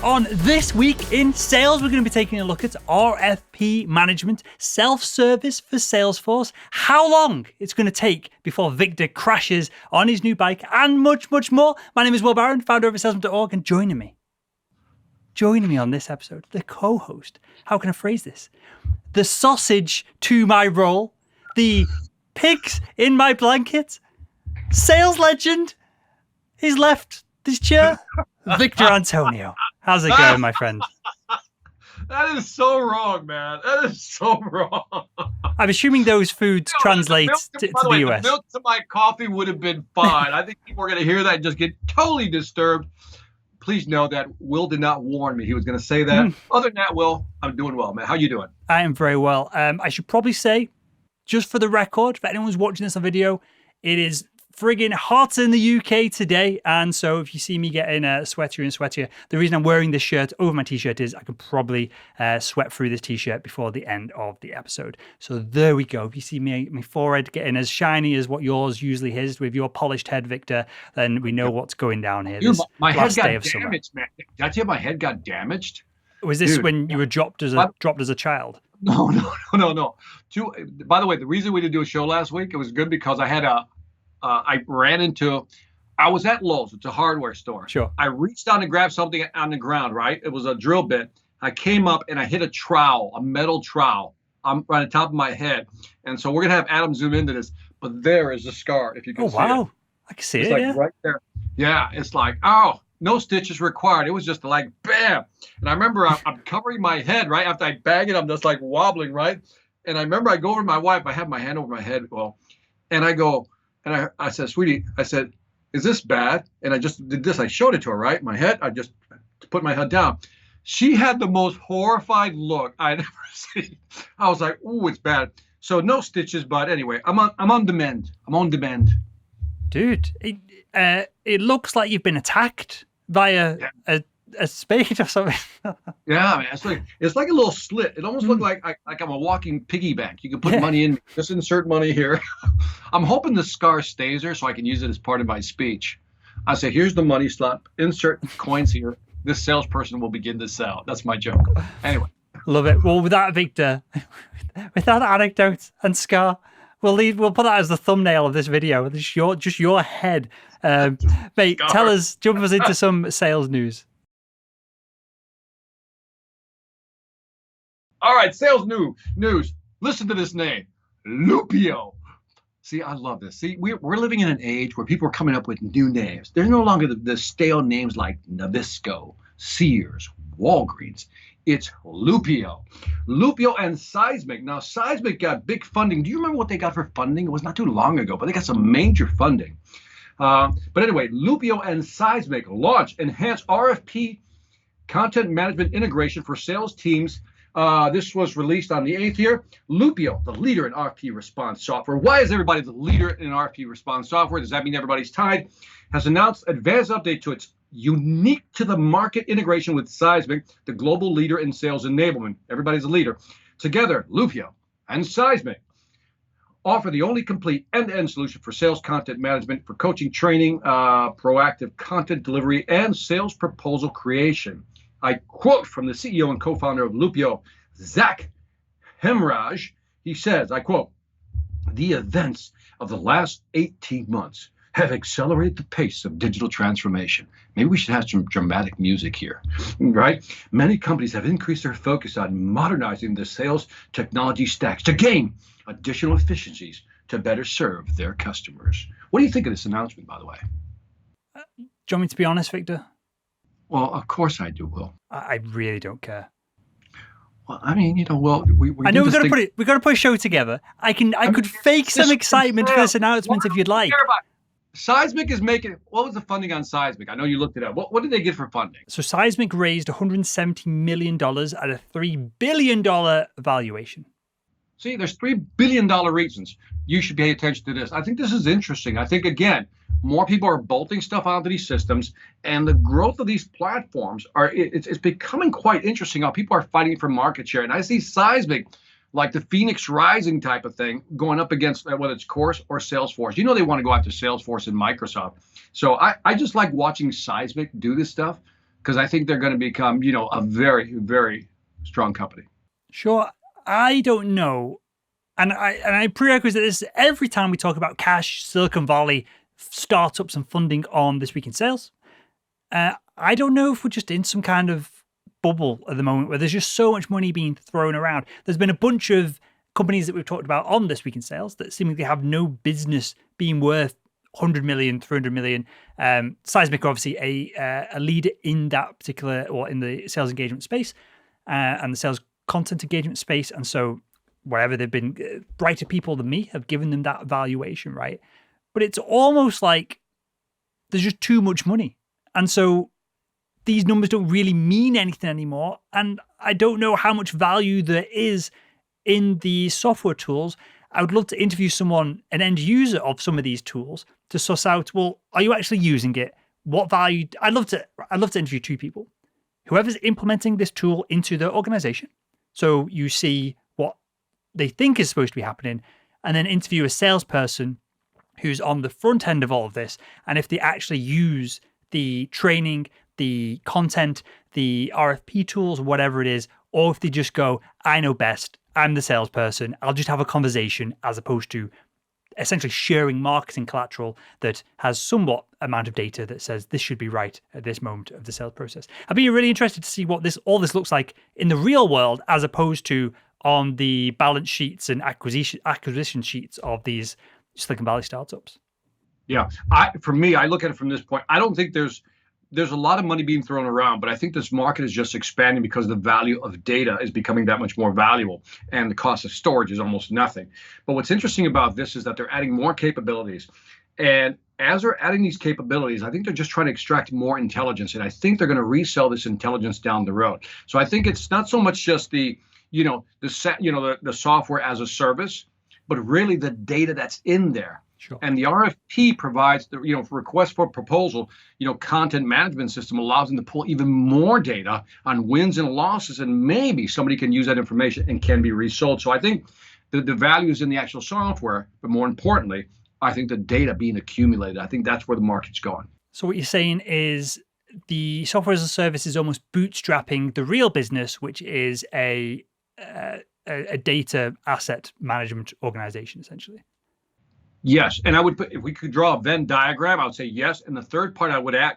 On This Week in Sales, we're going to be taking a look at RFP management, self-service for Salesforce, how long it's going to take before Victor crashes on his new bike, and much, much more. My name is Will Barron, founder of salesman.org, and joining me on this episode, the co-host, how can I phrase this? The sausage to my roll, the pigs in my blanket, sales legend, he's left this chair, Victor Antonio. How's it going, my friend? That is so wrong, man. That is so wrong. I'm assuming those foods translate to the US. The milk to my coffee would have been fine. I think people are going to hear that and just get totally disturbed. Please know that Will did not warn me he was going to say that. Other than that, Will, I'm doing well, man. How you doing? I am very well. I should probably say, just for the record, for anyone who's watching this on video, it is friggin' hot in the UK today, and so if you see me getting sweatier and sweatier, the reason I'm wearing this shirt over my t-shirt is I can probably sweat through this t-shirt before the end of the episode. So there we go. If you see my forehead getting as shiny as what yours usually is with your polished head, Victor, then we know what's going down here. Dude, my head got damaged, man. Did I tell you my head got damaged? Was this when you were dropped as a child? No. By the way, the reason we didn't do a show last week, it was good because I had I was at Lowe's. It's a hardware store. Sure. I reached down to grab something on the ground, right? It was a drill bit. I came up and I hit a trowel, a metal trowel. I'm right on top of my head. And so we're going to have Adam zoom into this. But there is the scar, if you can see it. Oh, wow. I can see it's it, like right there. Yeah, it's like, oh, no stitches required. It was just like, bam. And I remember I'm covering my head, right? After I bag it, I'm just like wobbling, right? And I remember I go over to my wife. I have my hand over my head. And I go, and I said, sweetie, I said, is this bad? And I just did this. I showed it to her, right? My head, I just put my head down. She had the most horrified look I'd ever seen. I was like, ooh, it's bad. So no stitches, but anyway, I'm on demand. I'm on demand. Dude, it looks like you've been attacked by a spade or something. Yeah, man, it's like a little slit. It almost looked like I'm a walking piggy bank. You can put money in, just insert money here. I'm hoping the scar stays there so I can use it as part of my speech. I say, here's the money slot, insert coins here. This salesperson will begin to sell. That's my joke. Anyway. Love it. Well, with that, Victor, with that anecdote and scar, we'll put that as the thumbnail of this video. Just your head. Mate, jump us into some sales news. All right, sales news. Listen to this name, Loopio. See, I love this. See, we're living in an age where people are coming up with new names. There's no longer the stale names like Nabisco, Sears, Walgreens. It's Loopio. Loopio and Seismic. Now, Seismic got big funding. Do you remember what they got for funding? It was not too long ago, but they got some major funding. But anyway, Loopio and Seismic launched enhanced RFP content management integration for sales teams. This was released on the 8th here. Loopio, the leader in RFP response software. Why is everybody the leader in RFP response software? Does that mean everybody's tied? Has announced advanced update to its unique to the market integration with Seismic, the global leader in sales enablement. Everybody's a leader. Together, Loopio and Seismic offer the only complete end-to-end solution for sales content management, for coaching, training, proactive content delivery, and sales proposal creation. I quote from the CEO and co-founder of Loopio, Zach Hemraj. He says, I quote, the events of the last 18 months have accelerated the pace of digital transformation. Maybe we should have some dramatic music here, right? Many companies have increased their focus on modernizing their sales technology stacks to gain additional efficiencies to better serve their customers. What do you think of this announcement, by the way? Do you want me to be honest, Victor? Well, of course I do, Will. I really don't care. Well, I mean, Will, I know we've got to put a show together. I could fake some excitement for this announcement if you'd like. Seismic is making. What was the funding on Seismic? I know you looked it up. What did they get for funding? So Seismic raised $170 million at a $3 billion valuation. See, there's $3 billion reasons you should pay attention to this. I think this is interesting. I think, again, more people are bolting stuff onto these systems, and the growth of these platforms it's becoming quite interesting how people are fighting for market share. And I see Seismic, like the Phoenix Rising type of thing, going up against whether it's Course or Salesforce. You know they want to go after Salesforce and Microsoft. So I just like watching Seismic do this stuff. because I think they're going to become, a very, very strong company. Sure. I don't know. And I prerequisite this every time we talk about cash, Silicon Valley, startups and funding on This Week in Sales. I don't know if we're just in some kind of bubble at the moment where there's just so much money being thrown around. There's been a bunch of companies that we've talked about on This Week in Sales that seemingly have no business being worth 100 million, 300 million. Seismic are obviously a leader in that particular, or in the sales engagement space and the sales content engagement space. And so wherever they've been, brighter people than me have given them that valuation, right? But it's almost like there's just too much money. And so these numbers don't really mean anything anymore. And I don't know how much value there is in the software tools. I would love to interview someone, an end user of some of these tools, to suss out, well, are you actually using it? What value? I'd love to interview two people. Whoever's implementing this tool into their organization. So you see what they think is supposed to be happening, and then interview a salesperson who's on the front end of all of this. And if they actually use the training, the content, the RFP tools, whatever it is, or if they just go, I know best, I'm the salesperson, I'll just have a conversation, as opposed to essentially sharing marketing collateral that has somewhat amount of data that says this should be right at this moment of the sales process. I'd be really interested to see what all this looks like in the real world, as opposed to on the balance sheets and acquisition sheets of these Silicon Valley startups. Yeah, for me, I look at it from this point. I don't think there's a lot of money being thrown around, but I think this market is just expanding because the value of data is becoming that much more valuable, and the cost of storage is almost nothing. But what's interesting about this is that they're adding more capabilities. And as they're adding these capabilities, I think they're just trying to extract more intelligence. And I think they're going to resell this intelligence down the road. So I think it's not so much just the software as a service, but really the data that's in there. Sure. And the RFP provides the, for request for proposal, content management system allows them to pull even more data on wins and losses, and maybe somebody can use that information and can be resold. So I think the value is in the actual software, but more importantly, I think the data being accumulated. I think that's where the market's going. So what you're saying is the software as a service is almost bootstrapping the real business, which is a data asset management organization, essentially. Yes, and I would put, if we could draw a Venn diagram, I would say yes. And the third part I would add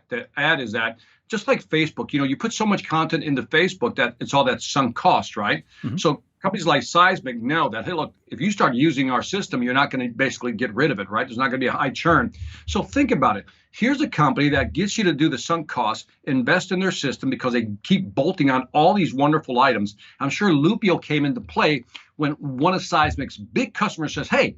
is that just like Facebook, you put so much content into Facebook that it's all that sunk cost, right? Mm-hmm. So companies like Seismic know that, hey, look, if you start using our system, you're not going to basically get rid of it, right? There's not going to be a high churn. So think about it. Here's a company that gets you to do the sunk costs, invest in their system because they keep bolting on all these wonderful items. I'm sure Loopio came into play when one of Seismic's big customers says, hey,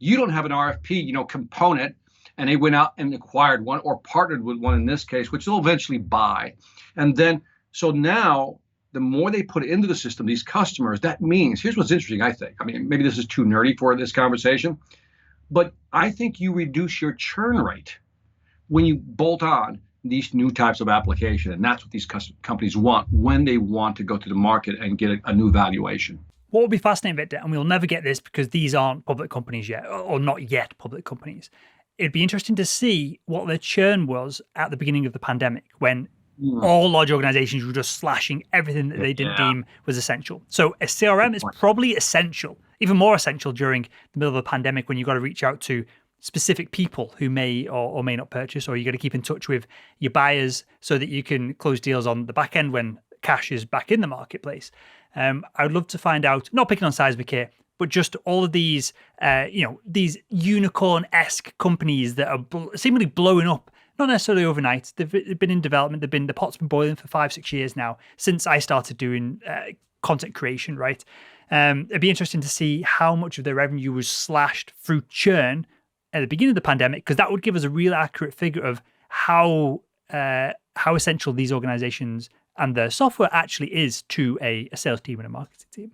you don't have an RFP, component, and they went out and acquired one or partnered with one in this case, which they'll eventually buy. And then, so now the more they put into the system, these customers, that means, here's what's interesting, I think. I mean, maybe this is too nerdy for this conversation, but I think you reduce your churn rate when you bolt on these new types of application. And that's what these companies want when they want to go to the market and get a new valuation. What would be fascinating, Victor, and we'll never get this because these aren't public companies yet, or not yet public companies. It'd be interesting to see what their churn was at the beginning of the pandemic, when all large organizations were just slashing everything that they didn't deem was essential. So a CRM is probably essential, even more essential during the middle of the pandemic, when you've got to reach out to specific people who may or may not purchase, or you got to keep in touch with your buyers so that you can close deals on the back end when cash is back in the marketplace. I would love to find out, not picking on Seismic here, but just all of these, these unicorn-esque companies that are seemingly blowing up, not necessarily overnight. They've been in development. The pot's been boiling for 5-6 years now since I started doing content creation, right? It'd be interesting to see how much of their revenue was slashed through churn at the beginning of the pandemic, because that would give us a real accurate figure of how essential these organizations and the software actually is to a sales team and a marketing team.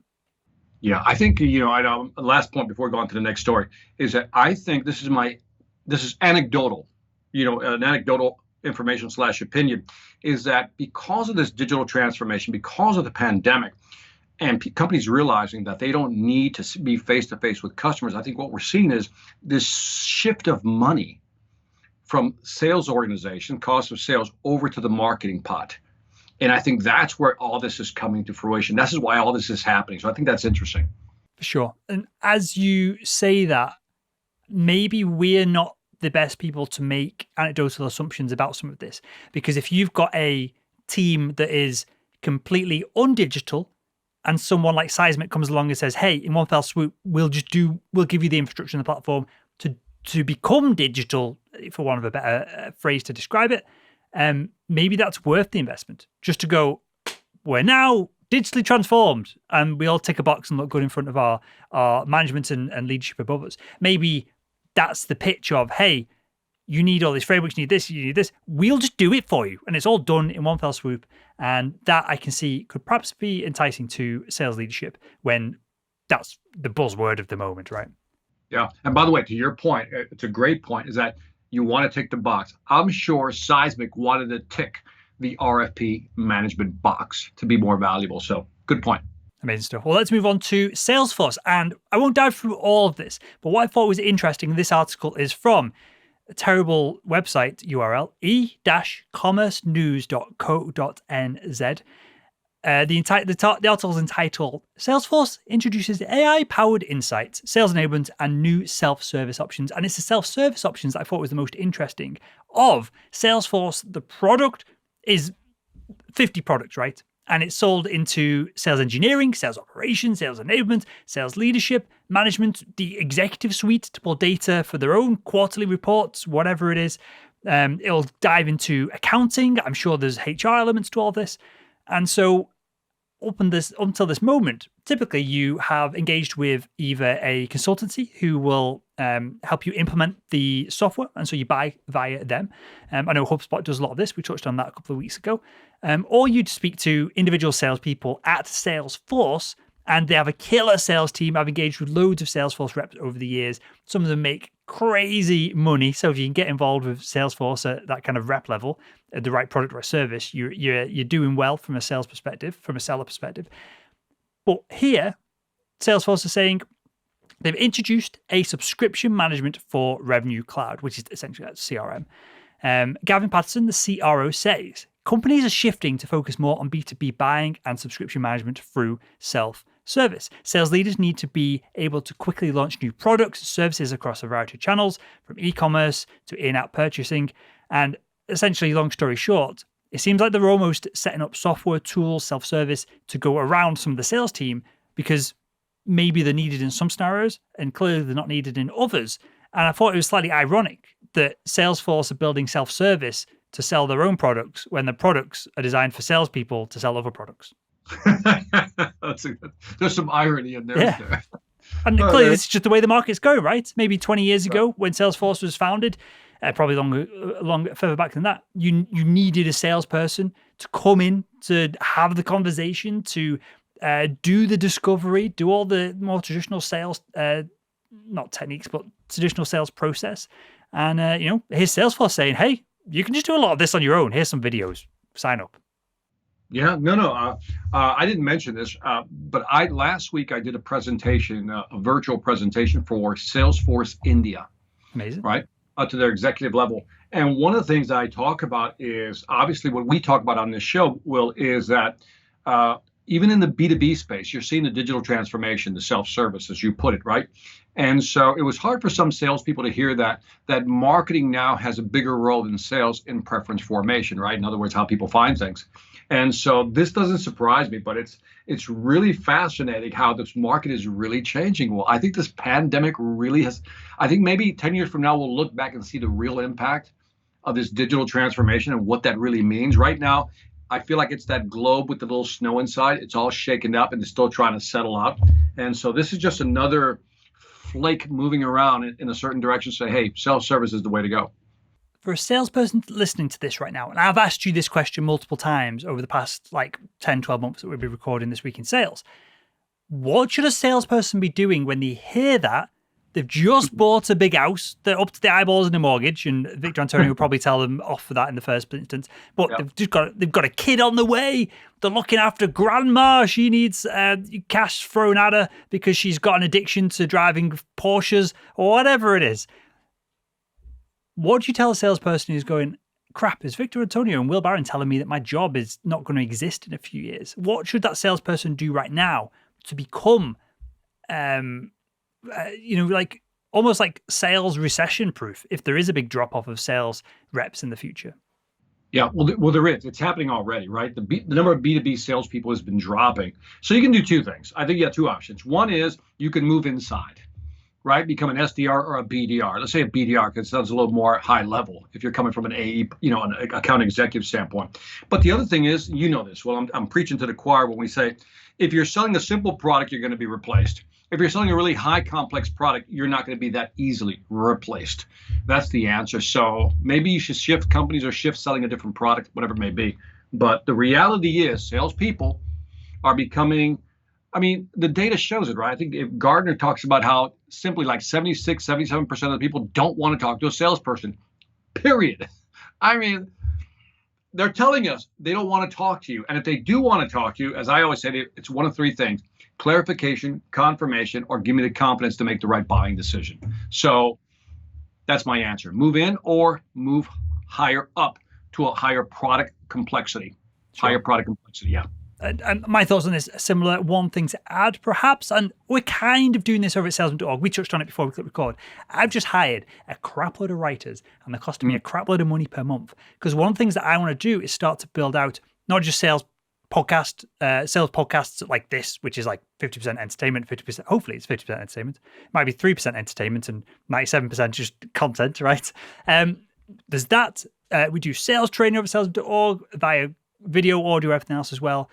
Yeah, I think, last point before we go on to the next story is that I think this is anecdotal, an anecdotal information / opinion, is that because of this digital transformation, because of the pandemic, and companies realizing that they don't need to be face-to-face with customers, I think what we're seeing is this shift of money from sales organization, cost of sales, over to the marketing pot. And I think that's where all this is coming to fruition. This is why all this is happening. So I think that's interesting. For sure. And as you say that, maybe we're not the best people to make anecdotal assumptions about some of this. Because if you've got a team that is completely undigital and someone like Seismic comes along and says, hey, in one fell swoop, we'll give you the infrastructure and the platform to become digital, for want of a better phrase to describe it, maybe that's worth the investment. Just to go, we're now digitally transformed and we all tick a box and look good in front of our management and leadership above us. Maybe that's the pitch of, hey, you need all these frameworks, you need this, we'll just do it for you. And it's all done in one fell swoop. And that I can see could perhaps be enticing to sales leadership when that's the buzzword of the moment, right? Yeah. And by the way, to your point, it's a great point, is that you want to tick the box. I'm sure Seismic wanted to tick the RFP management box to be more valuable. So good point. Amazing stuff. Well, let's move on to Salesforce. And I won't dive through all of this, but what I thought was interesting, this article is from a terrible website URL, e-commercenews.co.nz. The article is entitled, Salesforce introduces AI-powered insights, sales enablement, and new self-service options. And it's the self-service options that I thought was the most interesting of Salesforce. The product is 50 products, right? And it's sold into sales engineering, sales operations, sales enablement, sales leadership, management, the executive suite to pull data for their own quarterly reports, whatever it is. It'll dive into accounting. I'm sure there's HR elements to all this. And so until this moment, typically you have engaged with either a consultancy who will help you implement the software, and so you buy via them. I know HubSpot does a lot of this. We touched on that a couple of weeks ago. Or you'd speak to individual salespeople at Salesforce, and they have a killer sales team. I've engaged with loads of Salesforce reps over the years. Some of them make crazy money. So if you can get involved with Salesforce at that kind of rep level, the right product or service, you're doing well from a sales perspective, from a seller perspective. But here, Salesforce is saying they've introduced a subscription management for Revenue Cloud, which is essentially that CRM. Gavin Patterson, the CRO, says companies are shifting to focus more on B2B buying and subscription management through self-service. Sales leaders need to be able to quickly launch new products and services across a variety of channels, from e-commerce to in-app purchasing. And essentially, long story short, it seems like they're almost setting up software tools, self-service, to go around some of the sales team because maybe they're needed in some scenarios and clearly they're not needed in others. And I thought it was slightly ironic that Salesforce are building self-service to sell their own products when the products are designed for salespeople to sell other products. There's some irony in there. Yeah. Isn't there? And clearly, this is just the way the market's going, right? Maybe 20 years ago when Salesforce was founded, probably further back than that, you needed a salesperson to come in, to have the conversation, to do the discovery, do all the more traditional sales, not techniques, but traditional sales process. And, here's Salesforce saying, hey, you can just do a lot of this on your own. Here's some videos. Sign up. Yeah, no. I didn't mention this, but last week I did a presentation, a virtual presentation for Salesforce India. Amazing. Right? Up to their executive level. And one of the things that I talk about is obviously what we talk about on this show, Will, is that even in the B2B space, you're seeing the digital transformation, the self-service, as you put it, right? And so it was hard for some salespeople to hear that marketing now has a bigger role than sales in preference formation, right? In other words, how people find things. And so this doesn't surprise me, but it's really fascinating how this market is really changing. Well, I think this pandemic really has, I think maybe 10 years from now, we'll look back and see the real impact of this digital transformation and what that really means. Right now, I feel like it's that globe with the little snow inside. It's all shaken up and it's still trying to settle out. And so this is just another flake moving around in a certain direction, say, hey, self-service is the way to go. For a salesperson listening to this right now, and I've asked you this question multiple times over the past 10, 12 months that we'll be recording This Week in Sales, what should a salesperson be doing when they hear that they've just bought a big house, they're up to the eyeballs in a mortgage, and Victor Antonio will probably tell them off for that in the first instance, but they've got a kid on the way, they're looking after grandma, she needs cash thrown at her because she's got an addiction to driving Porsches or whatever it is. What do you tell a salesperson who's going, crap, is Victor Antonio and Will Barron telling me that my job is not going to exist in a few years? What should that salesperson do right now to become, like almost like sales recession proof if there is a big drop off of sales reps in the future? Yeah, well, there is. It's happening already, right? The number of B2B salespeople has been dropping. So you can do two things. I think you have two options. One is you can move inside, right? Become an SDR or a BDR. Let's say a BDR because it sounds a little more high level if you're coming from an AE, an account executive standpoint. But the other thing is, this. Well, I'm preaching to the choir when we say, if you're selling a simple product, you're going to be replaced. If you're selling a really high complex product, you're not going to be that easily replaced. That's the answer. So maybe you should shift companies or shift selling a different product, whatever it may be. But the reality is salespeople are becoming, the data shows it, right? I think if Gardner talks about how simply like 76, 77% of the people don't want to talk to a salesperson, period. They're telling us they don't want to talk to you. And if they do want to talk to you, as I always say, it's one of three things: clarification, confirmation, or give me the confidence to make the right buying decision. So that's my answer. Move in or move higher up to a higher product complexity. Sure. Higher product complexity, yeah. And my thoughts on this are similar. One thing to add, perhaps, and we're kind of doing this over at salesman.org. We touched on it before we clicked record. I've just hired a crap load of writers, and they're costing me a crap load of money per month. Because one of the things that I want to do is start to build out not just sales podcasts like this, which is like 50% entertainment, 50%, hopefully it's 50% entertainment. It might be 3% entertainment and 97% just content, right? There's that. We do sales training over salesman.org via video, audio, everything else as well.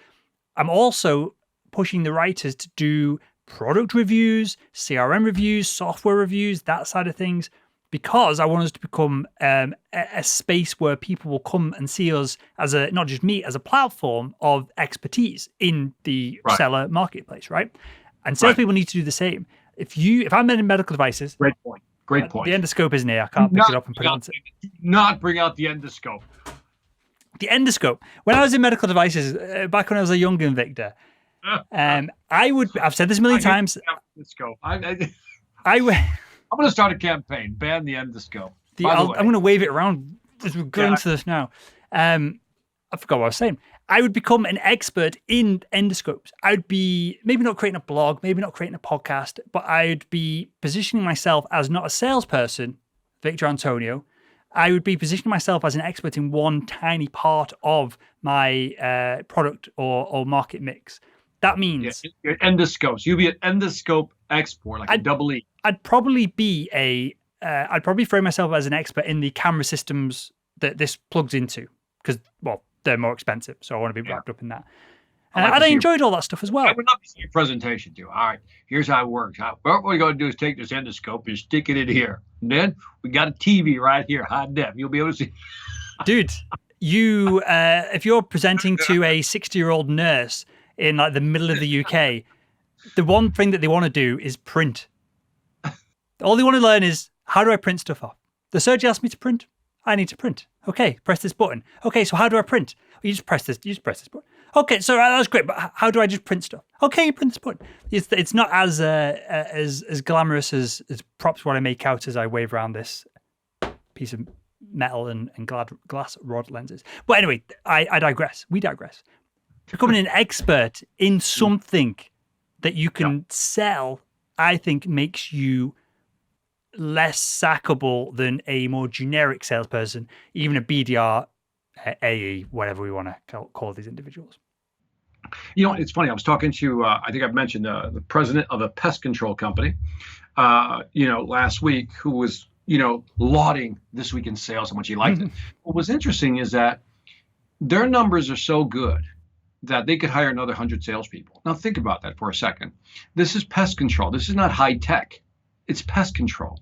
I'm also pushing the writers to do product reviews, CRM reviews, software reviews, that side of things, because I want us to become a space where people will come and see us as not just me, as a platform of expertise in the seller marketplace, right? And salespeople need to do the same. If I'm in medical devices, great point. The endoscope isn't here. I can't pick it up and put it on. Do not bring out the endoscope. The endoscope. When I was in medical devices, back when I was a young Victor, I've said this a million times. I'm going to start a campaign. Ban the endoscope. I'm going to wave it around as we go into this now. I forgot what I was saying. I would become an expert in endoscopes. I would be maybe not creating a blog, maybe not creating a podcast, but I'd be positioning myself as not a salesperson, Victor Antonio. I would be positioning myself as an expert in one tiny part of my product or market mix. That means endoscopes. You'd be an endoscope expert, like a double E. I'd probably frame myself as an expert in the camera systems that this plugs into, because they're more expensive, so I want to be wrapped up in that. And I enjoyed all that stuff as well. I would love to see your presentation too. All right, here's how it works. What we're going to do is take this endoscope and stick it in here. And then we got a TV right here, high def. You'll be able to see. Dude, if you're presenting to a 60-year-old nurse in like the middle of the UK, the one thing that they want to do is print. All they want to learn is, how do I print stuff off? The surgeon asked me to print. I need to print. Okay, press this button. Okay, so how do I print? You just press this button. Okay, so that's great, but how do I just print stuff? Okay, you print this button. It's not as glamorous as props what I make out as I wave around this piece of metal and glass rod lenses. But anyway, I digress. We digress. Becoming an expert in something that you can sell, I think, makes you less sackable than a more generic salesperson, even a BDR, AE, whatever we want to call these individuals. It's funny. I was talking to, I think I've mentioned the president of a pest control company, last week, who was, lauding This Week in Sales, how much he liked it. What was interesting is that their numbers are so good that they could hire another 100 salespeople. Now think about that for a second. This is pest control. This is not high tech. It's pest control.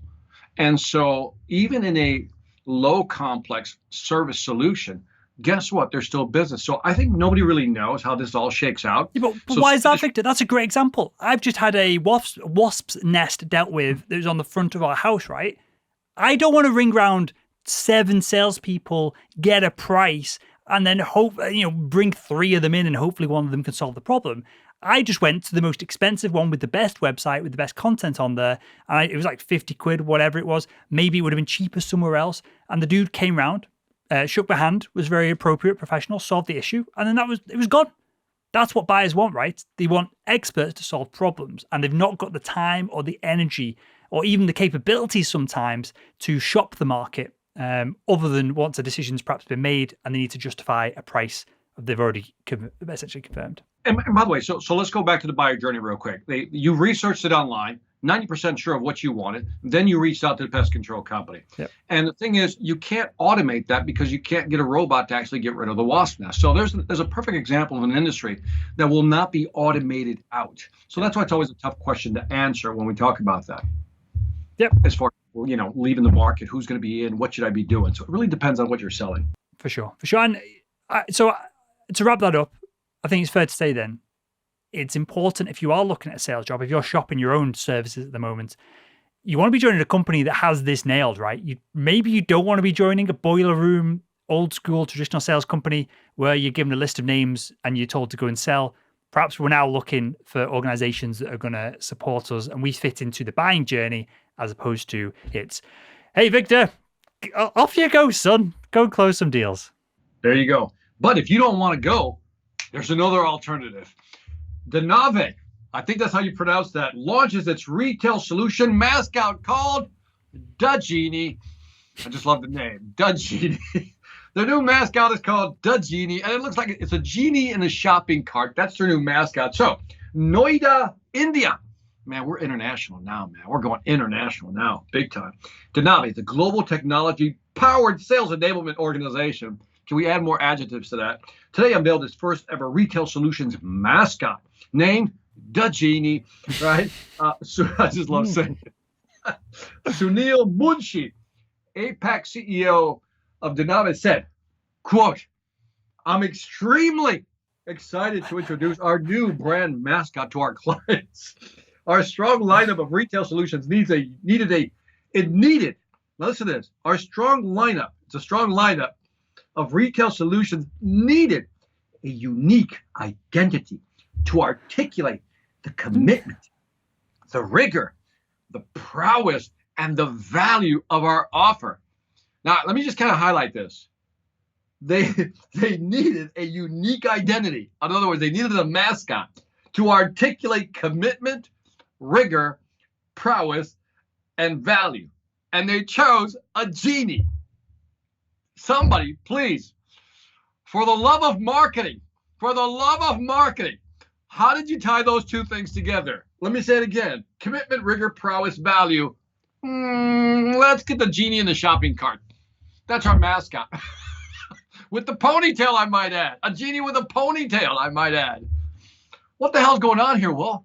And so even in a low complex service solution, guess what? There's still business. So I think nobody really knows how this all shakes out. Yeah, but why is that, Victor? That's a great example. I've just had a wasp's nest dealt with that was on the front of our house, right? I don't want to ring round 7 salespeople, get a price, and then bring 3 of them in and hopefully one of them can solve the problem. I just went to the most expensive one with the best website, with the best content on there. And it was like 50 quid, whatever it was. Maybe it would have been cheaper somewhere else. And the dude came round, shook my hand, was very appropriate, professional, solved the issue, and then it was gone. That's what buyers want, right? They want experts to solve problems, and they've not got the time or the energy or even the capabilities sometimes to shop the market, other than once a decision's perhaps been made and they need to justify a price they've already essentially confirmed. And by the way, so let's go back to the buyer journey real quick. You researched it online, 90% sure of what you wanted. Then you reached out to the pest control company. Yep. And the thing is, you can't automate that because you can't get a robot to actually get rid of the wasp nest. So there's a perfect example of an industry that will not be automated out. So that's why it's always a tough question to answer when we talk about that. Yep. As far as, leaving the market, who's going to be in, what should I be doing? So it really depends on what you're selling. For sure. And so to wrap that up, I think it's fair to say then, it's important if you are looking at a sales job, if you're shopping your own services at the moment, you want to be joining a company that has this nailed, right? Maybe you don't want to be joining a boiler room, old school, traditional sales company where you're given a list of names and you're told to go and sell. Perhaps we're now looking for organizations that are going to support us and we fit into the buying journey as opposed to it's, hey, Victor, off you go, son. Go and close some deals. There you go. But if you don't want to go, there's another alternative. Denave, I think that's how you pronounce that, launches its retail solution mascot called Dgenie. I just love the name, Dgenie. The new mascot is called Dgenie, and it looks like it's a genie in a shopping cart. That's their new mascot. So, Noida, India. Man, we're international now, man. We're going international now, big time. Denave, the global technology-powered sales enablement organization. Can we add more adjectives to that? Today unveiled its first ever retail solutions mascot, named Dgenie, right? So I just love saying it. Sunil Munshi, APAC CEO of Denave, said, quote, I'm extremely excited to introduce our new brand mascot to our clients. Our strong lineup of retail solutions needed, now listen to this, our strong lineup, it's a strong lineup of retail solutions needed a unique identity to articulate the commitment, the rigor, the prowess, and the value of our offer. Now, let me just kind of highlight this. They needed a unique identity. In other words, they needed a mascot to articulate commitment, rigor, prowess, and value. And they chose a genie. Somebody, please, for the love of marketing, how did you tie those two things together? Let me say it again. Commitment, rigor, prowess, value. Let's get the genie in the shopping cart. That's our mascot. With the ponytail, I might add. A genie with a ponytail, I might add. What the hell's going on here, Will?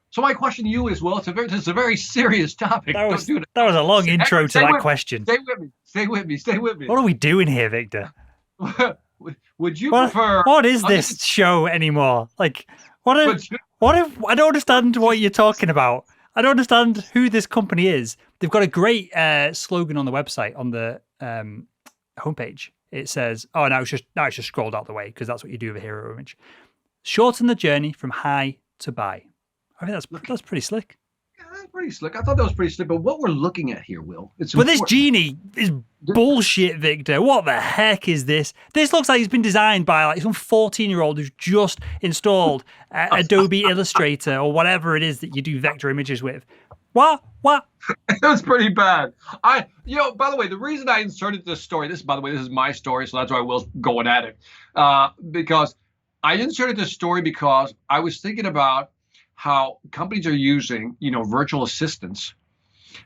So my question to you is, Will, it's a very serious topic. That was a long intro to that question. Stay with me. What are we doing here, Victor? Would you prefer... What is this show anymore? Like, I don't understand what you're talking about. I don't understand who this company is. They've got a great slogan on the website, on the homepage. It says, now it's just scrolled out the way because that's what you do with a hero image. Shorten the journey from high to buy. I think that's pretty slick. Yeah, that's pretty slick. I thought that was pretty slick. But what we're looking at here, Will, this genie is bullshit, Victor. What the heck is this? This looks like it's been designed by like some 14-year-old who's just installed Adobe Illustrator or whatever it is that you do vector images with. What? It was pretty bad. By the way, the reason I inserted this story, this is my story, so that's why Will's going at it. Because I inserted this story because I was thinking about how companies are using, virtual assistants,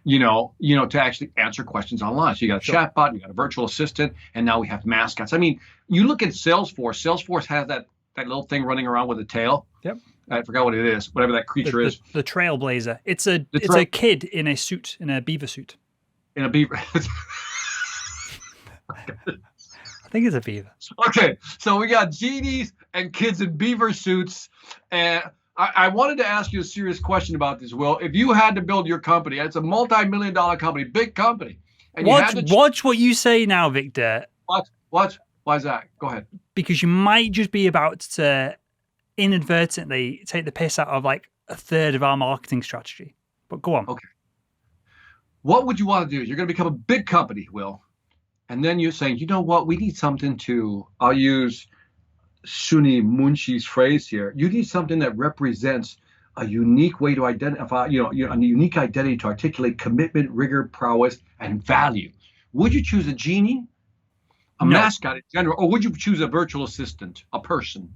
to actually answer questions online. So you got a chatbot, you got a virtual assistant, and now we have mascots. I mean, you look at Salesforce. Salesforce has that little thing running around with a tail. Yep. I forgot what it is, whatever that creature is. The trailblazer. It's a kid in a suit, in a beaver suit. In a beaver. I think it's a beaver. Okay, so we got genies and kids in beaver suits. And I wanted to ask you a serious question about this, Will. If you had to build your company, it's a multi-million-dollar company, big company. And watch what you say now, Victor. Watch. Why is that? Go ahead. Because you might just be about to inadvertently take the piss out of like a third of our marketing strategy. But go on. Okay. What would you want to do? You're going to become a big company, Will. And then you're saying, you know what, we need something to, I'll use Suni Munshi's phrase here. You need something that represents a unique way to identify, a unique identity to articulate commitment, rigor, prowess, and value. Would you choose a genie, a No. mascot in general, or would you choose a virtual assistant, a person?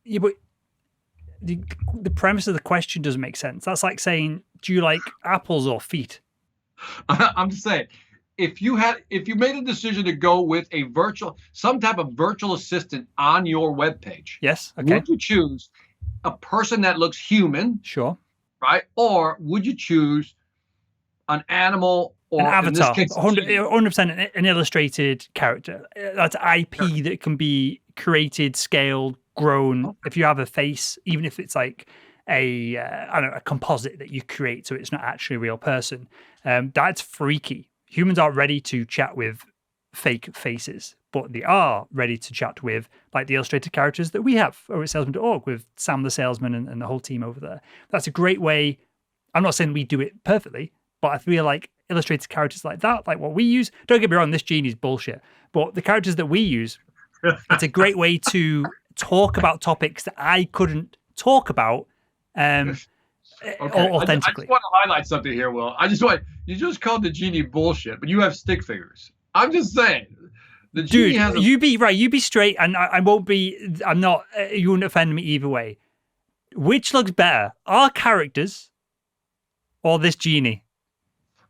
Yeah, but the premise of the question doesn't make sense. That's like saying, do you like apples or feet? I'm just saying, if you made a decision to go with some type of virtual assistant on your webpage, Yes. Okay. would you choose a person that looks human, Sure. right? Or would you choose an animal or An avatar, in this case, 100% an illustrated character. That's IP that can be created, scaled, grown. If you have a face, even if it's like a composite that you create, so it's not actually a real person, that's freaky. Humans aren't ready to chat with fake faces, but they are ready to chat with like the illustrated characters that we have over at salesman.org with Sam the salesman and the whole team over there. That's a great way. I'm not saying we do it perfectly, but I feel like illustrated characters like that, like what we use, don't get me wrong, this genie's bullshit, but the characters that we use, it's a great way to talk about topics that I couldn't talk about authentically. I just want to highlight something here, Will. You just called the genie bullshit, but you have stick figures. I'm just saying. The genie has you be straight, and I won't be, I'm not, you wouldn't offend me either way. Which looks better, our characters or this genie?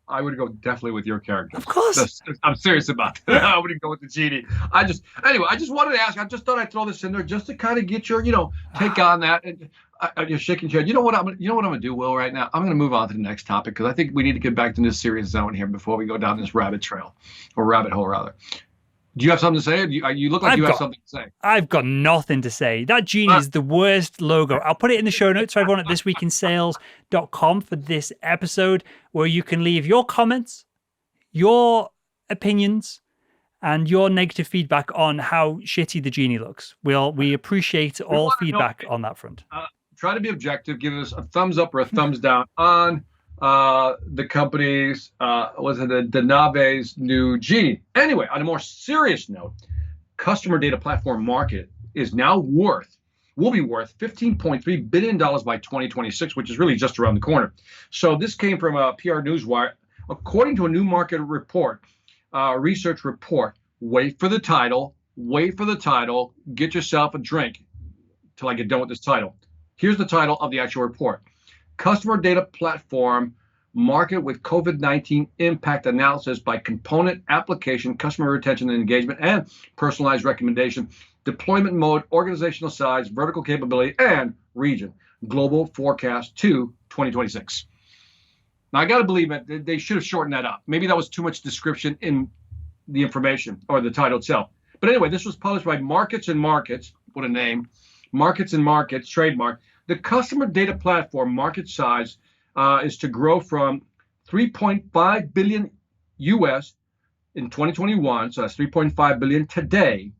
I would go definitely with your character. Of course. I'm serious about that. I wouldn't go with the genie. I just wanted to ask. I just thought I'd throw this in there just to kind of get your, take on that. And you're shaking your head. You know what I'm going to do, Will, right now? I'm going to move on to the next topic because I think we need to get back to this serious zone here before we go down this rabbit trail, or rabbit hole rather. Do you have something to say? You look like you have something to say. I've got nothing to say. That genie is the worst logo. I'll put it in the show notes for everyone at thisweekinsales.com for this episode, where you can leave your comments, your opinions, and your negative feedback on how shitty the genie looks. We appreciate all feedback on that front. Try to be objective. Give us a thumbs up or a thumbs down on the company's Denave's new genie. Anyway, on a more serious note, customer data platform market is now will be worth $15.3 billion by 2026, which is really just around the corner. So this came from a PR Newswire. According to a new market report, research report, wait for the title, get yourself a drink till I get done with this title. Here's the title of the actual report. Customer data platform market with COVID-19 impact analysis by component, application, customer retention and engagement, and personalized recommendation, deployment mode, organizational size, vertical capability, and region. Global forecast to 2026. Now, I got to believe that they should have shortened that up. Maybe that was too much description in the information or the title itself. But anyway, this was published by Markets and Markets. What a name. Markets and Markets, trademark. The customer data platform market size is to grow from 3.5 billion US in 2021, so that's 3.5 billion today,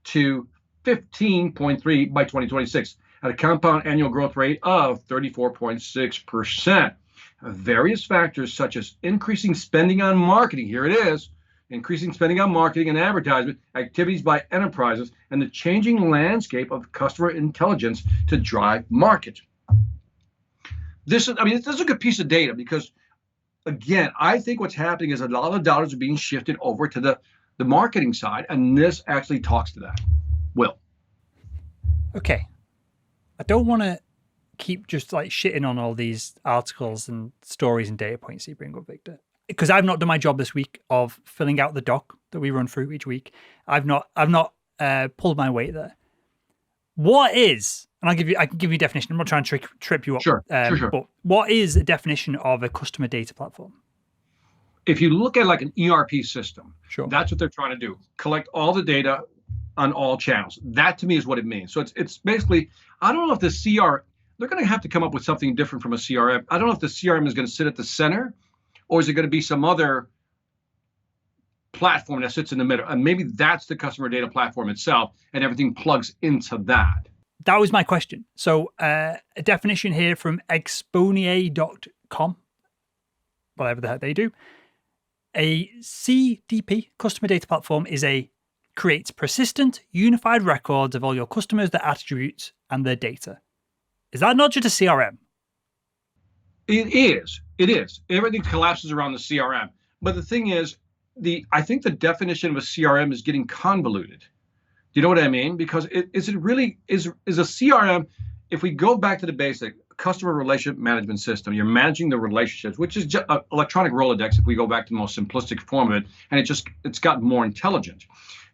to 15.3 by 2026 at a compound annual growth rate of 34.6%. Various factors such as increasing spending on marketing, here it is, increasing spending on marketing and advertisement activities by enterprises, and the changing landscape of customer intelligence to drive market. This is a good piece of data because, again, I think what's happening is a lot of dollars are being shifted over to the marketing side, and this actually talks to that. Will. Okay. I don't want to keep just like shitting on all these articles and stories and data points you bring up, Victor, because I've not done my job this week of filling out the doc that we run through each week. I've not pulled my weight there. What is, and I can give you a definition. I'm not trying to trip you up. Sure. But what is a definition of a customer data platform? If you look at like an ERP system, sure, that's what they're trying to do. Collect all the data on all channels. That to me is what it means. So it's basically, I don't know if they're going to have to come up with something different from a CRM. I don't know if the CRM is going to sit at the center, or is it going to be some other platform that sits in the middle? And maybe that's the customer data platform itself, and everything plugs into that. That was my question. So a definition here from exponier.com, whatever the heck they do. A CDP, customer data platform, creates persistent, unified records of all your customers, their attributes, and their data. Is that not just a CRM? It is. It is. Everything collapses around the CRM. But the thing is, I think the definition of a CRM is getting convoluted. Do you know what I mean? Because is a CRM, if we go back to the basic, customer relationship management system, you're managing the relationships, which is just electronic Rolodex if we go back to the most simplistic form of it, and it's gotten more intelligent.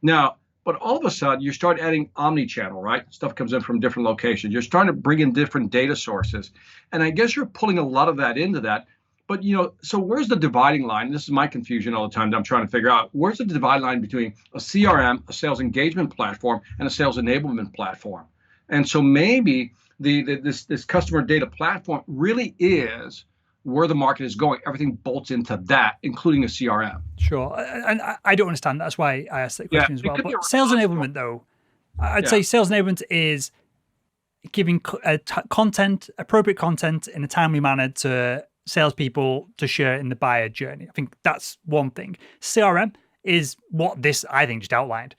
Now, but all of a sudden you start adding omni-channel, right? Stuff comes in from different locations. You're starting to bring in different data sources. And I guess you're pulling a lot of that into that. But, so where's the dividing line? This is my confusion all the time that I'm trying to figure out. Where's the dividing line between a CRM, a sales engagement platform, and a sales enablement platform? And so maybe this customer data platform really is where the market is going. Everything bolts into that, including a CRM. Sure. And I don't understand. That's why I asked that question as well. But sales enablement, though, I'd say sales enablement is giving appropriate content in a timely manner to salespeople to share in the buyer journey. I think that's one thing. CRM is what this, I think, just outlined.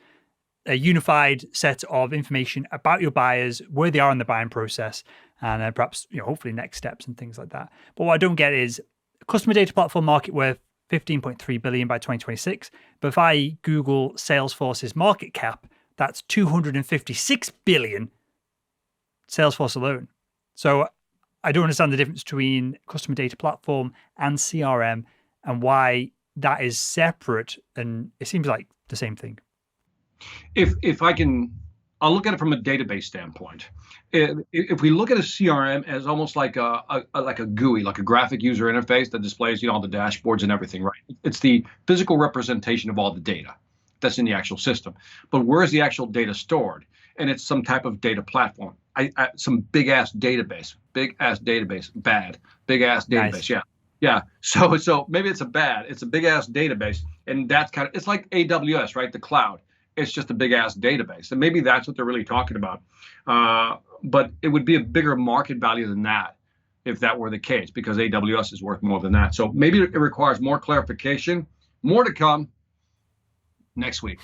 A unified set of information about your buyers, where they are in the buying process, and perhaps, hopefully next steps and things like that. But what I don't get is customer data platform market worth $15.3 billion by 2026. But if I Google Salesforce's market cap, that's $256 billion, Salesforce alone. So I don't understand the difference between customer data platform and CRM and why that is separate. And it seems like the same thing. If I can, I'll look at it from a database standpoint. If we look at a CRM as almost like a GUI, like a graphic user interface that displays, all the dashboards and everything, right? It's the physical representation of all the data that's in the actual system. But where is the actual data stored? And it's some type of data platform. Some big ass database, big ass database. Nice. Yeah. So maybe it's a big ass database, and that's it's like AWS, right? The cloud. It's just a big ass database. And maybe that's what they're really talking about. But it would be a bigger market value than that if that were the case, because AWS is worth more than that. So maybe it requires more clarification, more to come next week.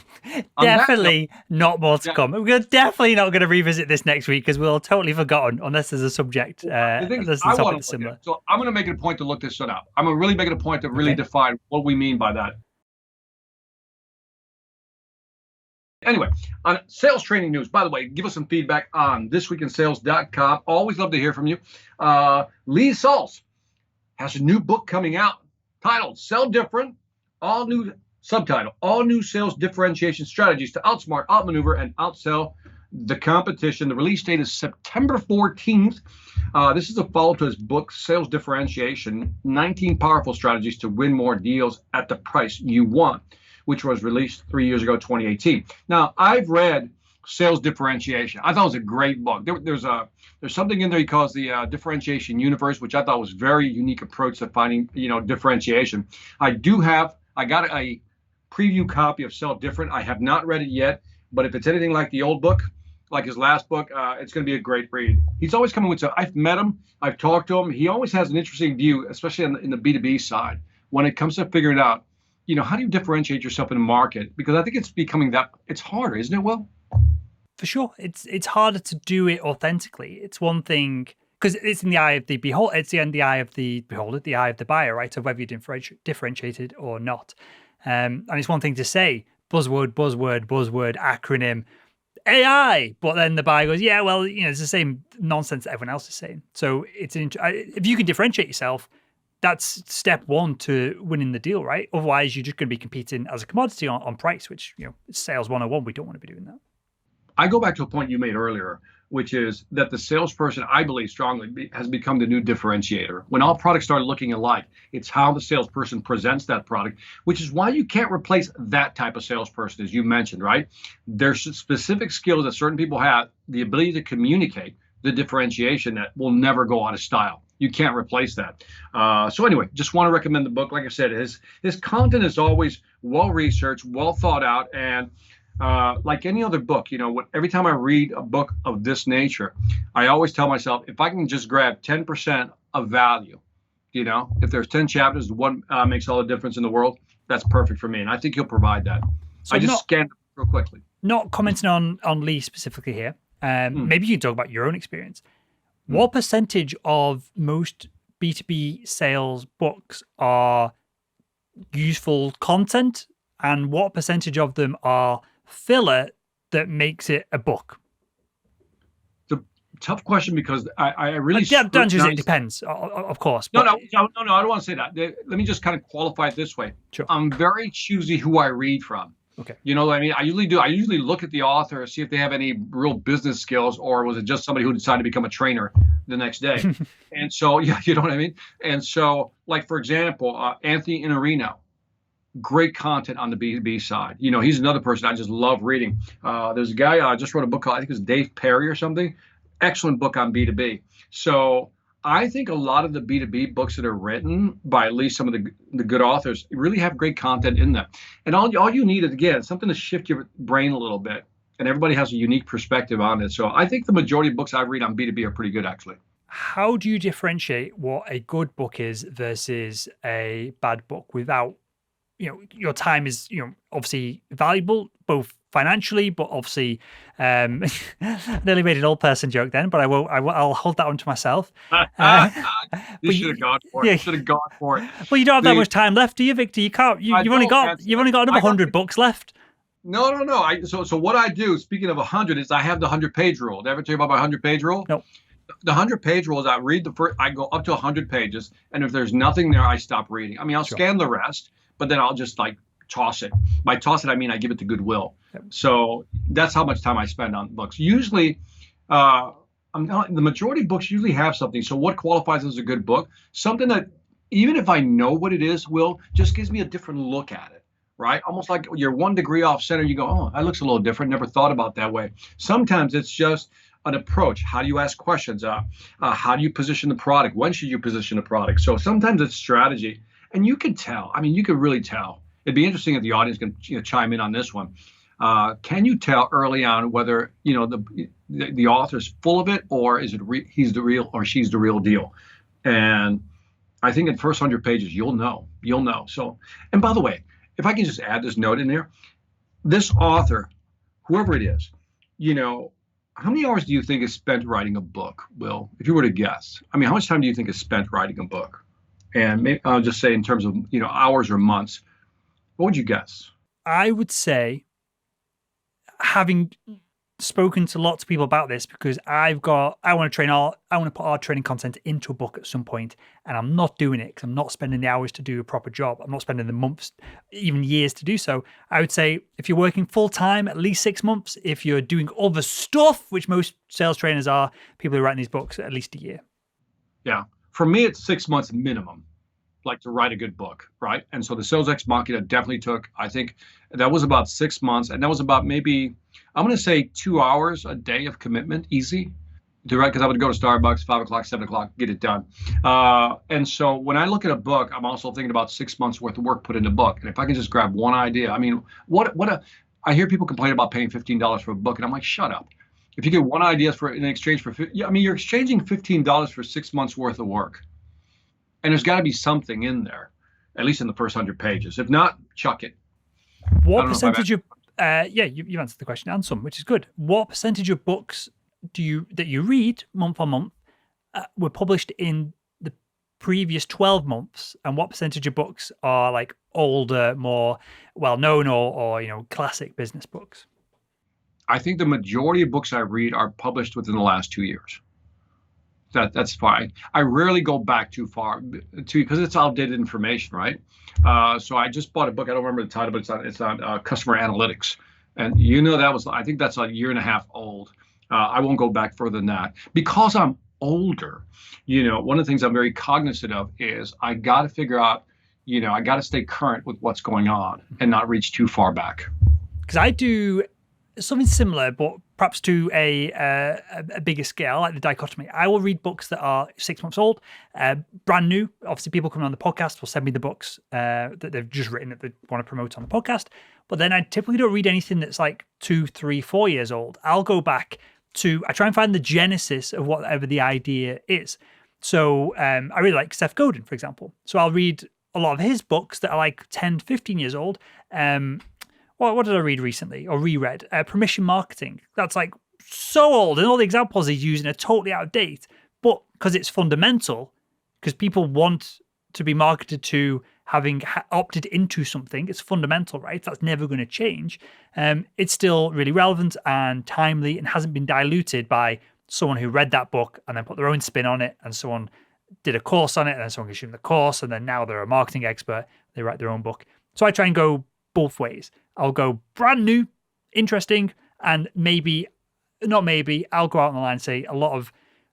Definitely not more to come. We're definitely not going to revisit this next week because we'll have totally forgotten unless there's a subject similar. So I'm going to make it a point to look this one up. I'm going to really make it a point to really define what we mean by that. Anyway, on sales training news, by the way, give us some feedback on thisweekinsales.com. Always love to hear from you. Lee Salz has a new book coming out titled Sell Different, subtitle, all new sales differentiation strategies to outsmart, outmaneuver, and outsell the competition. The release date is September 14th. This is a follow to his book, Sales Differentiation, 19 Powerful Strategies to Win More Deals at the Price You Want, which was released 3 years ago, 2018. Now, I've read Sales Differentiation. I thought it was a great book. There's something in there he calls the differentiation universe, which I thought was a very unique approach to finding, differentiation. I got a preview copy of Sell Different. I have not read it yet, but if it's anything like the old book, like his last book, it's going to be a great read. He's always coming with I've met him, I've talked to him. He always has an interesting view, especially in the B2B side, when it comes to figuring out, how do you differentiate yourself in the market? Because I think it's becoming it's harder, isn't it, Will? For sure. It's harder to do it authentically. It's one thing, because it's in the eye of the beholder, it's in the eye of the beholder, the eye of the buyer, right? Of whether you're differentiated or not. And it's one thing to say buzzword, acronym, AI, but then the buyer goes, yeah, well, it's the same nonsense that everyone else is saying. So if you can differentiate yourself, that's step one to winning the deal, right? Otherwise, you're just going to be competing as a commodity on price, which, it's sales 101. We don't want to be doing that. I go back to a point you made earlier, which is that the salesperson, I believe strongly, has become the new differentiator. When all products start looking alike, it's how the salesperson presents that product, which is why you can't replace that type of salesperson, as you mentioned, right? There's specific skills that certain people have, the ability to communicate the differentiation that will never go out of style. You can't replace that. So anyway, just want to recommend the book. Like I said, his content is always well-researched, well thought out, and like any other book, every time I read a book of this nature, I always tell myself, if I can just grab 10% of value, if there's 10 chapters, one makes all the difference in the world. that's perfect for me. And I think he'll provide that. So I just scanned it real quickly. Not commenting on Lee specifically here. Maybe you can talk about your own experience. What percentage of most B2B sales books are useful content, and what percentage of them are filler that makes it a book? It's a tough question because I really the answer is it depends, of course. No, I don't want to say that. Let me just kind of qualify it this way. Sure. I'm very choosy who I read from. Okay. You know what I mean? I usually look at the author, see if they have any real business skills, or was it just somebody who decided to become a trainer the next day? And so, yeah, you know what I mean? And so, like, for example, Anthony Iannarino, great content on the B2B side. You know, he's another person I just love reading. There's a guy just wrote a book called, I think it was Dave Perry or something. Excellent book on B2B. So I think a lot of the B2B books that are written by at least some of the good authors really have great content in them. And all you need is, again, something to shift your brain a little bit. And everybody has a unique perspective on it. So I think the majority of books I read on B2B are pretty good, actually. How do you differentiate what a good book is versus a bad book without, your time is, obviously valuable, both financially, but obviously, I nearly made an old person joke then, but I'll hold that one to myself. You should have gone for it. You should have gone for it. Well, you don't have that much time left, do you, Victor? You can't. You've only got another 100 books left. No. So what I do, speaking of 100, is I have the 100-page rule. Did I ever tell you about my 100-page rule? No. The 100-page rule is I read I go up to 100 pages, and if there's nothing there, I stop reading. I mean, I'll scan the rest, but then I'll just toss it. By toss it, I mean I give it to Goodwill. Yep. So that's how much time I spend on books. Usually, the majority of books usually have something. So what qualifies as a good book? Something that, even if I know what it is, just gives me a different look at it, right? Almost like you're 1 degree off center. You go, oh, that looks a little different. Never thought about that way. Sometimes it's just an approach. How do you ask questions? How do you position the product? When should you position the product? So sometimes it's strategy. And you can tell. I mean, you could really tell. It'd be interesting if the audience can chime in on this one. Can you tell early on whether the author's full of it, or is it he's the real or she's the real deal? And I think in the first 100 pages, you'll know. So, and by the way, if I can just add this note in there, this author, whoever it is, how many hours do you think is spent writing a book, Will? If you were to guess, I mean, how much time do you think is spent writing a book? And maybe I'll just say in terms of hours or months, what would you guess? I would say, having spoken to lots of people about this, because I want to put our training content into a book at some point, and I'm not doing it because I'm not spending the hours to do a proper job. I'm not spending the months, even years to do so. I would say if you're working full time, at least 6 months. If you're doing other stuff, which most sales trainers are, people who write these books, at least a year. Yeah. For me, it's 6 months minimum, to write a good book, right? And so the Sales Ex Machina definitely took, I think that was about 6 months. And that was about maybe, I'm going to say 2 hours a day of commitment, easy to write, because I would go to Starbucks, 5 o'clock, 7 o'clock, get it done. And so when I look at a book, I'm also thinking about 6 months worth of work put in the book. And if I can just grab one idea, I mean, I hear people complain about paying $15 for a book, and I'm like, shut up. If you get one idea in exchange for, you're exchanging $15 for 6 months worth of work. And there's got to be something in there, at least in the first 100 pages. If not, chuck it. What percentage of, you've answered the question and some, which is good. What percentage of books that you read month on month were published in the previous 12 months? And what percentage of books are older, more well-known or classic business books? I think the majority of books I read are published within the last 2 years. That's fine. I rarely go back too far because it's outdated information, right? So I just bought a book. I don't remember the title, but it's on customer analytics, and I think that's a 1.5 years old. I won't go back further than that because I'm older. One of the things I'm very cognizant of is I got to figure out, I got to stay current with what's going on and not reach too far back. Because I do something similar, but perhaps to a bigger scale, like the dichotomy. I will read books that are 6 months old, brand new. Obviously, people coming on the podcast will send me the books that they've just written that they want to promote on the podcast. But then I typically don't read anything that's 2, 3, 4 years old. I'll go back I try and find the genesis of whatever the idea is. So I really like Seth Godin, for example. So I'll read a lot of his books that are like 10, 15 years old. What did I read recently or reread? Permission Marketing. That's like so old, and all the examples he's using are totally out of date. But because it's fundamental, because people want to be marketed to having opted into something, it's fundamental, right? That's never going to change. It's still really relevant and timely and hasn't been diluted by someone who read that book and then put their own spin on it, and someone did a course on it, and then someone consumed the course, and then now they're a marketing expert, they write their own book. So I try and go both ways. I'll go brand new, interesting, and I'll go out on the line and say a lot of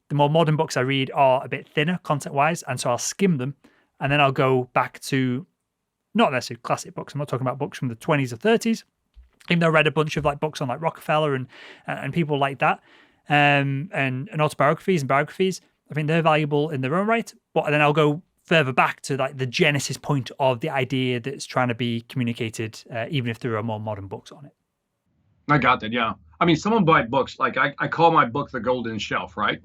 the more modern books I read are a bit thinner content-wise, and so I'll skim them, and then I'll go back to not necessarily classic books. I'm not talking about books from the 20s or 30s, even though I read a bunch of like books on like Rockefeller and people like that, and autobiographies and biographies. I think they're valuable in their own right, but then I'll go further back to like the genesis point of the idea that's trying to be communicated, even if there are more modern books on it. I got that. Yeah. I mean, someone buy books, like I call my book the golden shelf, right?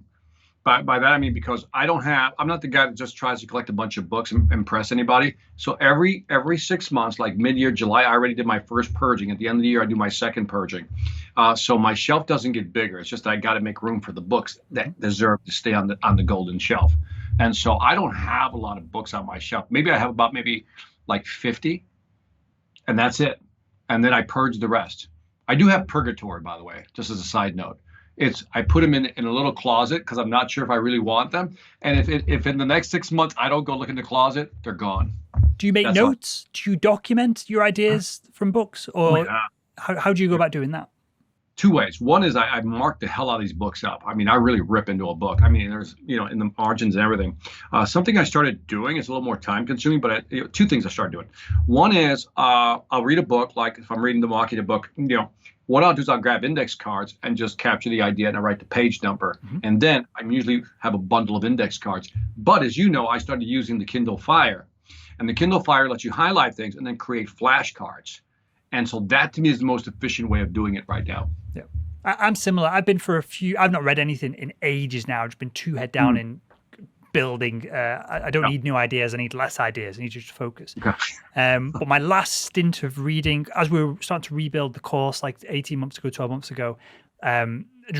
By that, I mean, because I'm not the guy that just tries to collect a bunch of books and impress anybody. So every 6 months, like mid-year, July, I already did my first purging. At the end of the year, I do my second purging. So my shelf doesn't get bigger. It's just I got to make room for the books that deserve to stay on the golden shelf. And so I don't have a lot of books on my shelf. Maybe I have about like 50, and that's it. And then I purge the rest. I do have purgatory, by the way, just as a side note. I put them in a little closet because I'm not sure if I really want them. And if in the next 6 months I don't go look in the closet, they're gone. Do you make notes? Do you document your ideas from books? Or how do you go about doing that? Two ways. One is I mark the hell out of these books up. I mean, I really rip into a book. I mean, there's, in the margins and everything. Something I started doing is a little more time consuming, but two things I started doing. One is I'll read a book, like if I'm reading the Makita book, what I'll do is I'll grab index cards and just capture the idea and I write the page number. Mm-hmm. And then I usually have a bundle of index cards. But as you know, I started using the Kindle Fire. And the Kindle Fire lets you highlight things and then create flashcards. And so that to me is the most efficient way of doing it right now. Yeah, I'm similar. I've been I've not read anything in ages now. I've just been too head down in building. I don't need new ideas. I need less ideas. I need to just focus. Okay. But my last stint of reading, as we were starting to rebuild the course like 18 months ago, 12 months ago, I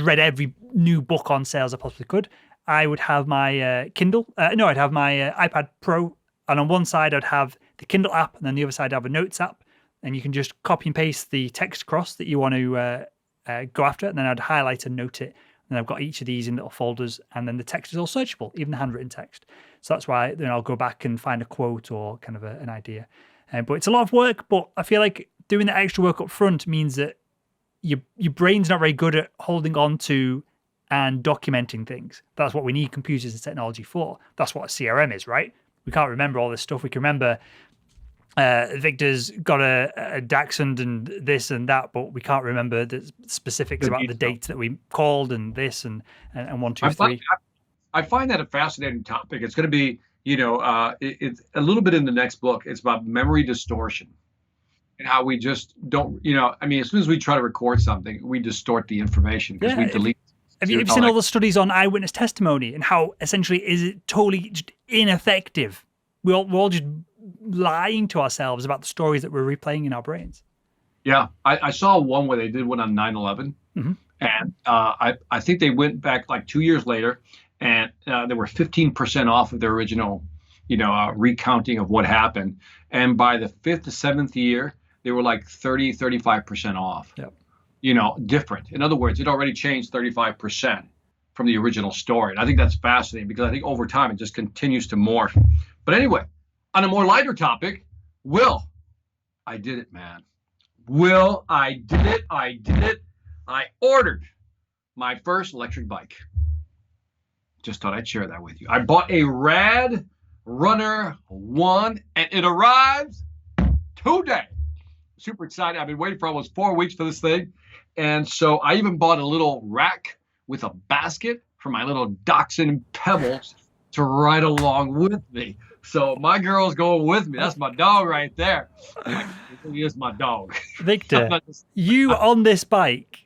read every new book on sales I possibly could. I would have my Kindle. I'd have my iPad Pro. And on one side, I'd have the Kindle app. And then the other side, I'd have a Notes app. And you can just copy and paste the text across that you want to go after. And then I'd highlight and note it. And I've got each of these in little folders, and then the text is all searchable, even the handwritten text. So that's why then I'll go back and find a quote or kind of an idea. But it's a lot of work, but I feel like doing that extra work up front means that your brain's not very good at holding on to and documenting things. That's what we need computers and technology for. That's what a CRM is, right? We can't remember all this stuff. We can remember Victor's got a dachshund and this and that, but we can't remember the specifics about the dates that we called and this and 1, 2, 3. I find that a fascinating topic. It's going to be, it's a little bit in the next book. It's about memory distortion and how we just don't, as soon as we try to record something, we distort the information because we delete. Have you seen all the studies on eyewitness testimony and how essentially is it totally just ineffective? We're all just lying to ourselves about the stories that we're replaying in our brains. Yeah, I saw one where they did one on 9/11, and I think they went back like 2 years later, and they were 15% off of their original, recounting of what happened, and by the 5th to 7th year, they were like 35% off. Yep. Different. In other words, it already changed 35% from the original story, and I think that's fascinating because I think over time it just continues to morph. But anyway. On a more lighter topic, I did it, man. I did it. I ordered my first electric bike. Just thought I'd share that with you. I bought a Rad Runner 1, and it arrives today. Super excited. I've been waiting for almost 4 weeks for this thing. And so I even bought a little rack with a basket for my little Dachshund Pebbles to ride along with me. So my girl's going with me. That's my dog right there. He is my dog. Victor, you on this bike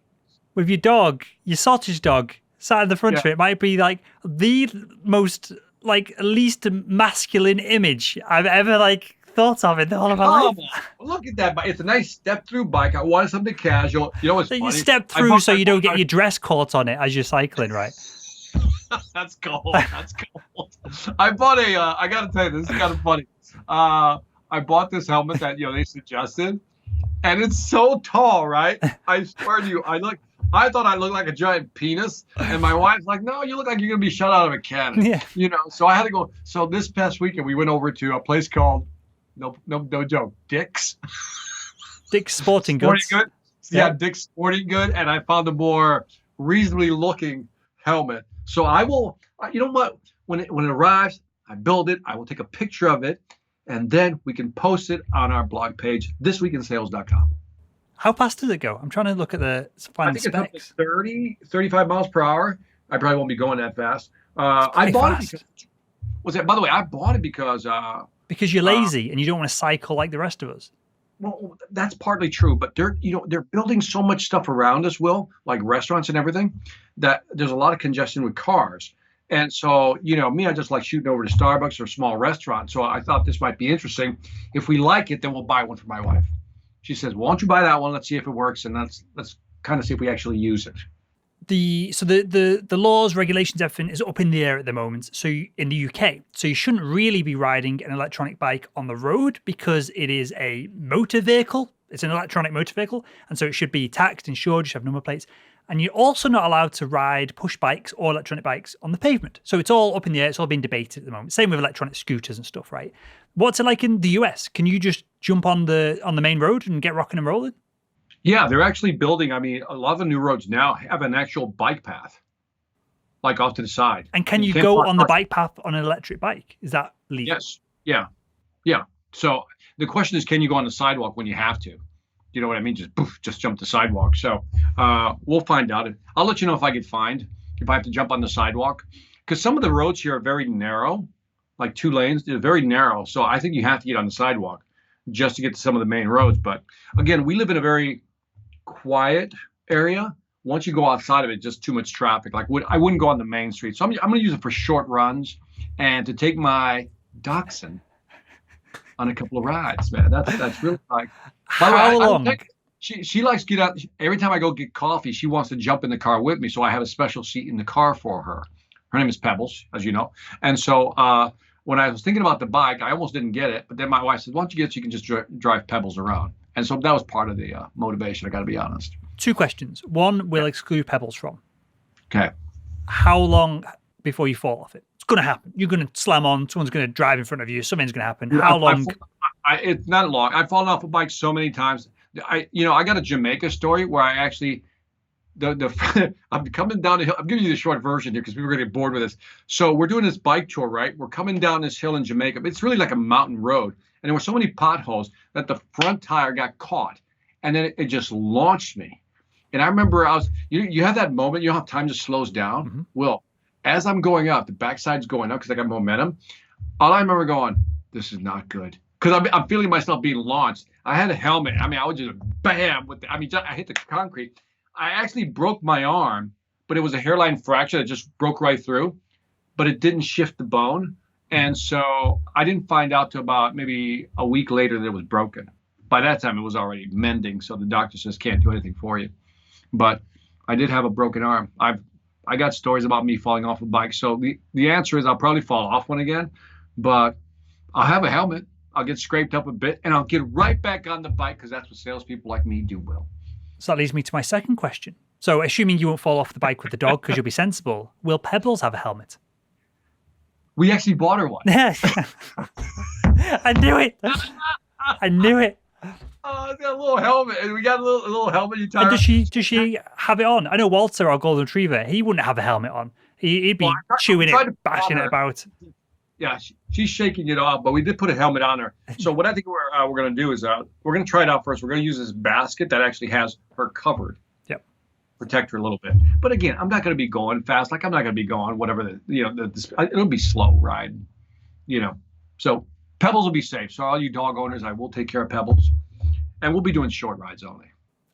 with your dog, your sausage dog, sat in the front of it, might be like the most like least masculine image I've ever like thought of in the whole of my life. Look at that bike. It's a nice step-through bike. I wanted something casual. You know what's So funny? you step through so you don't get your dress caught on it as you're cycling, right? That's cold. That's cold. I bought I got to tell you, this is kind of funny. I bought this helmet that, they suggested, and it's so tall, right? I swear to you, I thought I looked like a giant penis, and my wife's like, no, you look like you're going to be shot out of a cannon. Yeah. So I had to go. So this past weekend, we went over to a place called, no joke, Dick's. Dick's Sporting Goods. Yeah, Dick's Sporting Good, and I found a more reasonably looking helmet. So I will, you know what? When it arrives, I build it. I will take a picture of it, and then we can post it on our blog page, thisweekinsales.com. How fast does it go? I'm trying to look at the final specs. I think it's up to 30, 35 miles per hour. I probably won't be going that fast. I bought it because, by the way, I bought it because you're lazy and you don't want to cycle like the rest of us. Well, that's partly true, but they're building so much stuff around us, Will, like restaurants and everything, that there's a lot of congestion with cars. And so, me, I just like shooting over to Starbucks or a small restaurant. So I thought this might be interesting. If we like it, then we'll buy one for my wife. She says, well, why don't you buy that one? Let's see if it works. And let's kind of see if we actually use it. The laws, regulations, everything is up in the air at the moment. So in the UK, so you shouldn't really be riding an electronic bike on the road because it is a motor vehicle. It's an electronic motor vehicle, and so it should be taxed, insured, you should have number plates. And you're also not allowed to ride push bikes or electronic bikes on the pavement. So it's all up in the air. It's all being debated at the moment. Same with electronic scooters and stuff, right? What's it like in the US? Can you just jump on the main road and get rocking and rolling? Yeah, they're actually building. I mean, a lot of the new roads now have an actual bike path, like off to the side. And can you go on the bike path on an electric bike? Is that legal? Yes. Yeah. So the question is, can you go on the sidewalk when you have to? You know what I mean? Just jump the sidewalk. So we'll find out. I'll let you know if I get fined, if I have to jump on the sidewalk. Because some of the roads here are very narrow, like 2 lanes. They're very narrow. So I think you have to get on the sidewalk just to get to some of the main roads. But again, we live in a very quiet area. Once you go outside of it, just too much traffic. Like I wouldn't go on the main street. So I'm going to use it for short runs and to take my dachshund on a couple of rides, man. That's really like. How long? She likes to get out. Every time I go get coffee, she wants to jump in the car with me. So I have a special seat in the car for her. Her name is Pebbles, as you know. And so when I was thinking about the bike, I almost didn't get it. But then my wife said, why don't you get it so you can just drive Pebbles around? And so that was part of the motivation, I got to be honest. 2 questions. One, we'll exclude Pebbles from. Okay. How long before you fall off it? It's going to happen. You're going to slam on. Someone's going to drive in front of you. Something's going to happen. How long? It's not long. I've fallen off a bike so many times. I got a Jamaica story where I actually, I'm coming down the hill. I'm giving you the short version here because people are going to get bored with this. So we're doing this bike tour, right? We're coming down this hill in Jamaica. It's really like a mountain road. And there were so many potholes that the front tire got caught. And then it just launched me. And I remember you have that moment, you don't have time to slow down. Mm-hmm. Well, as I'm going up, the backside's going up because I got momentum. All I remember going, this is not good. Because I'm feeling myself being launched. I had a helmet. I mean, I was just bam. I hit the concrete. I actually broke my arm, but it was a hairline fracture that just broke right through. But it didn't shift the bone. And so I didn't find out till about maybe a week later that it was broken. By that time, it was already mending. So the doctor says, can't do anything for you. But I did have a broken arm. I got stories about me falling off a bike. So the answer is I'll probably fall off one again. But I'll have a helmet. I'll get scraped up a bit, and I'll get right back on the bike because that's what salespeople like me do, Will. So that leads me to my second question. So assuming you won't fall off the bike with the dog because you'll be sensible, will Pebbles have a helmet? We actually bought her one. I knew it. I knew it. Oh, it's got a little helmet, and we got a little helmet you tie. And does she have it on? I know Walter, our golden retriever, he wouldn't have a helmet on. He'd be chewing it, bashing it about. Yeah, she's shaking it off, but we did put a helmet on her. So what I think we're going to do is we're going to try it out first. We're going to use this basket that actually has her covered. Yep. Protect her a little bit. But again, I'm not going to be going fast. Like I'm not going to be going whatever it'll be slow ride. So Pebbles will be safe. So all you dog owners, I will take care of Pebbles, and we'll be doing short rides only.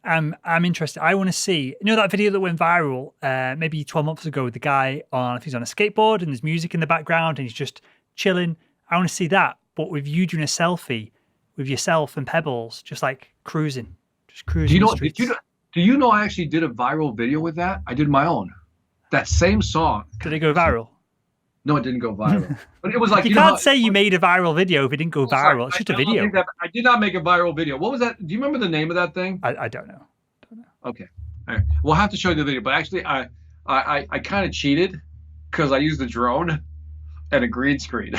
I'm interested. I want to see, that video that went viral maybe 12 months ago with the guy if he's on a skateboard and there's music in the background and he's just chilling. I want to see that, but with you doing a selfie with yourself and Pebbles, just like cruising. Just cruising the streets. Do you know I actually did a viral video with that? I did my own. That same song. Did it go viral? No, it didn't go viral. But it was like you can't say you made a viral video if it didn't go viral. It's just a video. I did not make a viral video. What was that? Do you remember the name of that thing? I don't know. Okay. All right. We'll have to show you the video. But actually, I kind of cheated because I used a drone and a green screen.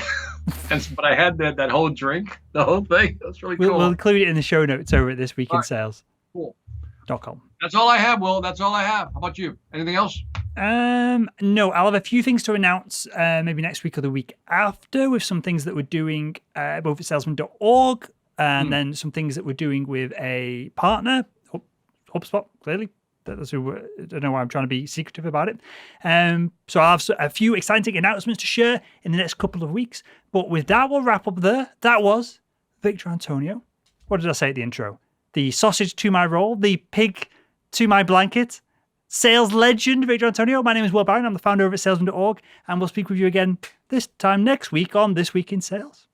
But I had that whole drink, the whole thing. That's really cool. We'll include it in the show notes over at thisweekinsales.com. Cool. That's all I have, Will. That's all I have. How about you? Anything else? No, I'll have a few things to announce maybe next week or the week after with some things that we're doing both at salesman.org and then some things that we're doing with a partner, HubSpot, clearly. I don't know why I'm trying to be secretive about it. So I'll have a few exciting announcements to share in the next couple of weeks. But with that, we'll wrap up there. That was Victor Antonio. What did I say at the intro? The sausage to my roll, the pig to my blanket. Sales legend, Victor Antonio. My name is Will Barron. I'm the founder over at salesman.org, and we'll speak with you again this time next week on This Week in Sales.